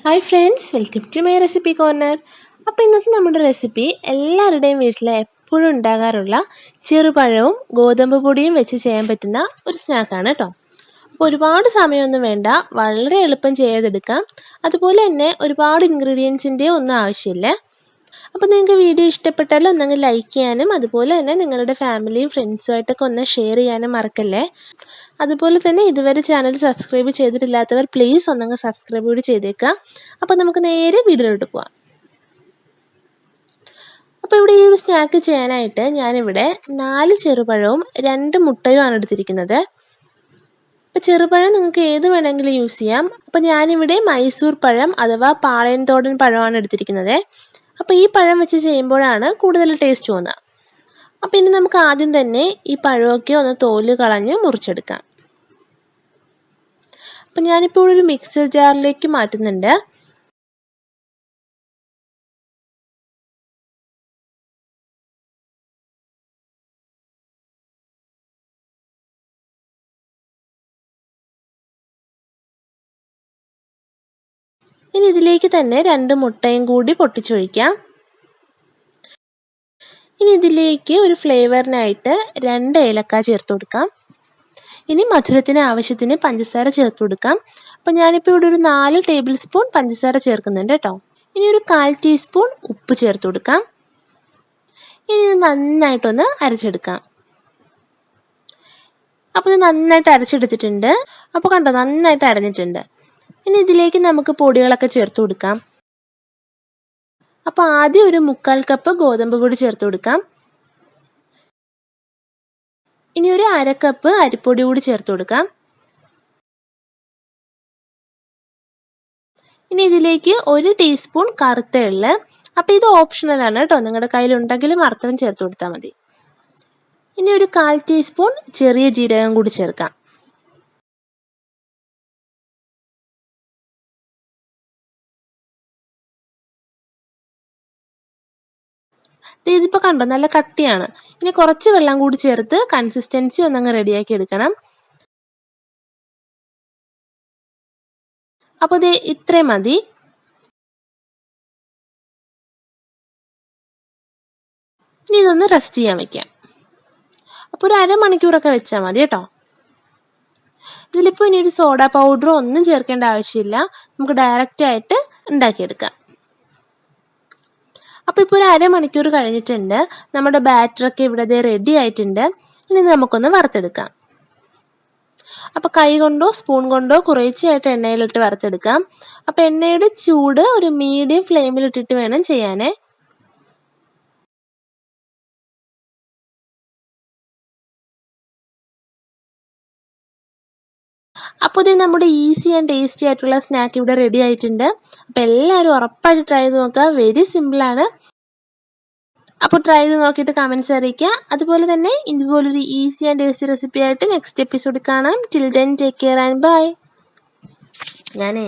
Hi friends, welcome to my recipe corner. അപ്പോൾ ഇന്നത്തെ നമ്മുടെ റെസിപ്പി എല്ലാവരുടെയും വീട്ടിൽ എപ്പോഴും ഉണ്ടാകാറുള്ള ചെറുപഴവും ഗോതമ്പ് പൊടിയും വെച്ച് ചെയ്യാൻ പറ്റുന്ന ഒരു സ്നാക്കാണ് കേട്ടോ. അപ്പോൾ ഒരുപാട് സമയമൊന്നും വേണ്ട, വളരെ എളുപ്പം ചെയ്തെടുക്കാം. അതുപോലെ തന്നെ ഒരുപാട് ഇൻഗ്രീഡിയൻസിൻ്റെ ഒന്നും ആവശ്യമില്ല. അപ്പോൾ നിങ്ങൾക്ക് വീഡിയോ ഇഷ്ടപ്പെട്ടാൽ ഒന്നങ്ങ് ലൈക്ക് ചെയ്യാനും അതുപോലെ തന്നെ നിങ്ങളുടെ ഫാമിലിയും ഫ്രണ്ട്സുമായിട്ടൊക്കെ ഒന്ന് ഷെയർ ചെയ്യാനും മറക്കല്ലേ. അതുപോലെ തന്നെ ഇതുവരെ ചാനൽ സബ്സ്ക്രൈബ് ചെയ്തിട്ടില്ലാത്തവർ പ്ലീസ് ഒന്നങ്ങ് സബ്സ്ക്രൈബ് കൂടി ചെയ്തേക്കുക. അപ്പോൾ നമുക്ക് നേരെ വീഡിയോയിലോട്ട് പോവാം. അപ്പോൾ ഇവിടെ ഈ ഒരു സ്നാക്ക് ചെയ്യാനായിട്ട് ഞാനിവിടെ 4 ചെറുപഴവും 2 മുട്ടയുമാണ് എടുത്തിരിക്കുന്നത്. അപ്പോൾ ചെറുപഴം നിങ്ങൾക്ക് ഏത് വേണമെങ്കിലും യൂസ് ചെയ്യാം. അപ്പോൾ ഞാനിവിടെ മൈസൂർ പഴം അഥവാ പാളയൻതോടൻ പഴമാണ് എടുത്തിരിക്കുന്നത്. അപ്പോൾ ഈ പഴം വെച്ച് ചെയ്യുമ്പോഴാണ് കൂടുതൽ ടേസ്റ്റ് തോന്നുക. അപ്പോൾ ഇനി നമുക്ക് ആദ്യം തന്നെ ഈ പഴമൊക്കെ ഒന്ന് തോല് കളഞ്ഞ് മുറിച്ചെടുക്കാം. അപ്പം ഞാനിപ്പോൾ ഒരു മിക്സർ ജാറിലേക്ക് മാറ്റുന്നുണ്ട്. ഇനി ഇതിലേക്ക് തന്നെ 2 മുട്ടയും കൂടി പൊട്ടിച്ചൊഴിക്കാം. ഇനി ഇതിലേക്ക് ഒരു ഫ്ലേവറിനായിട്ട് 2 ഏലക്ക ചേർത്ത് കൊടുക്കാം. ഇനി മധുരത്തിന് ആവശ്യത്തിന് പഞ്ചസാര ചേർത്ത് കൊടുക്കാം. അപ്പം ഞാനിപ്പോൾ ഇവിടെ ഒരു 4 ടേബിൾ സ്പൂൺ പഞ്ചസാര ചേർക്കുന്നുണ്ട് കേട്ടോ. ഇനി ഒരു 1/4 ടീസ്പൂൺ ഉപ്പ് ചേർത്ത് കൊടുക്കാം. ഇനി ഇത് നന്നായിട്ടൊന്ന് അരച്ചെടുക്കാം. അപ്പോൾ ഇത് നന്നായിട്ട് അരച്ചെടുത്തിട്ടുണ്ട്. അപ്പോൾ കണ്ടോ, നന്നായിട്ട് അരഞ്ഞിട്ടുണ്ട്. ഇനി ഇതിലേക്ക് നമുക്ക് പൊടികളൊക്കെ ചേർത്ത് കൊടുക്കാം. അപ്പോൾ ആദ്യം ഒരു 1/4 കപ്പ് ഗോതമ്പ് പൊടി ചേർത്ത് കൊടുക്കാം. ഇനി ഒരു 1/2 കപ്പ് അരിപ്പൊടി കൂടി ചേർത്ത് കൊടുക്കാം. ഇനി ഇതിലേക്ക് 1 ടീസ്പൂൺ കറുത്ത എള്ള്. അപ്പോൾ ഇത് ഓപ്ഷണൽ ആണ് കേട്ടോ, നിങ്ങളുടെ കയ്യിലുണ്ടെങ്കിൽ മാത്രം ചേർത്ത് കൊടുത്താൽ മതി. ഇനി ഒരു 1/4 ടീസ്പൂൺ ചെറിയ ജീരകം കൂടി ചേർക്കാം. ഇതിപ്പോൾ കണ്ടോ, നല്ല കട്ടിയാണ്. ഇനി കുറച്ച് വെള്ളം കൂടി ചേർത്ത് കൺസിസ്റ്റൻസി ഒന്നങ്ങ് റെഡിയാക്കി എടുക്കണം. അപ്പോൾ ഇത് ഇത്രയും മതി. ഇനി ഇതൊന്ന് റെസ്റ്റ് ചെയ്യാൻ വെക്കാം. അപ്പോൾ ഒരു അരമണിക്കൂറൊക്കെ വെച്ചാൽ മതി കേട്ടോ. ഇതിലിപ്പോൾ ഇനി ഒരു സോഡ പൗഡറോ ഒന്നും ചേർക്കേണ്ട ആവശ്യമില്ല, നമുക്ക് ഡയറക്റ്റ് ആയിട്ട് ഉണ്ടാക്കിയെടുക്കാം. അപ്പോൾ ഇപ്പോൾ ഒരു അരമണിക്കൂർ കഴിഞ്ഞിട്ടുണ്ട്. നമ്മുടെ ബാറ്ററൊക്കെ ഇവിടെ റെഡി ആയിട്ടുണ്ട്. ഇനി നമുക്കൊന്ന് വറുത്തെടുക്കാം. അപ്പോൾ കൈ കൊണ്ടോ സ്പൂൺ കൊണ്ടോ കുറേശ്ശെയായിട്ട് എണ്ണയിലിട്ട് വറുത്തെടുക്കാം. അപ്പോൾ എണ്ണയുടെ ചൂട് ഒരു മീഡിയം ഫ്ലെയിമിലിട്ടിട്ട് വേണം ചെയ്യാനേ. അപ്പോൾ ഇത് നമ്മുടെ ഈസി ആൻഡ് ടേസ്റ്റി ആയിട്ടുള്ള സ്നാക്ക് ഇവിടെ റെഡി ആയിട്ടുണ്ട്. അപ്പോൾ എല്ലാവരും ഉറപ്പായിട്ട് ട്രൈ ചെയ്ത് നോക്കുക. വെരി സിമ്പിളാണ്. അപ്പോൾ ട്രൈ ചെയ്ത് നോക്കിയിട്ട് കമൻറ്റ്സ് അറിയിക്കുക. അതുപോലെ തന്നെ ഇതുപോലൊരു ഈസി ആൻഡ് ടേസ്റ്റി റെസിപ്പി ആയിട്ട് നെക്സ്റ്റ് എപ്പിസോഡിൽ കാണാം. Till then take care and bye. ഞാനേ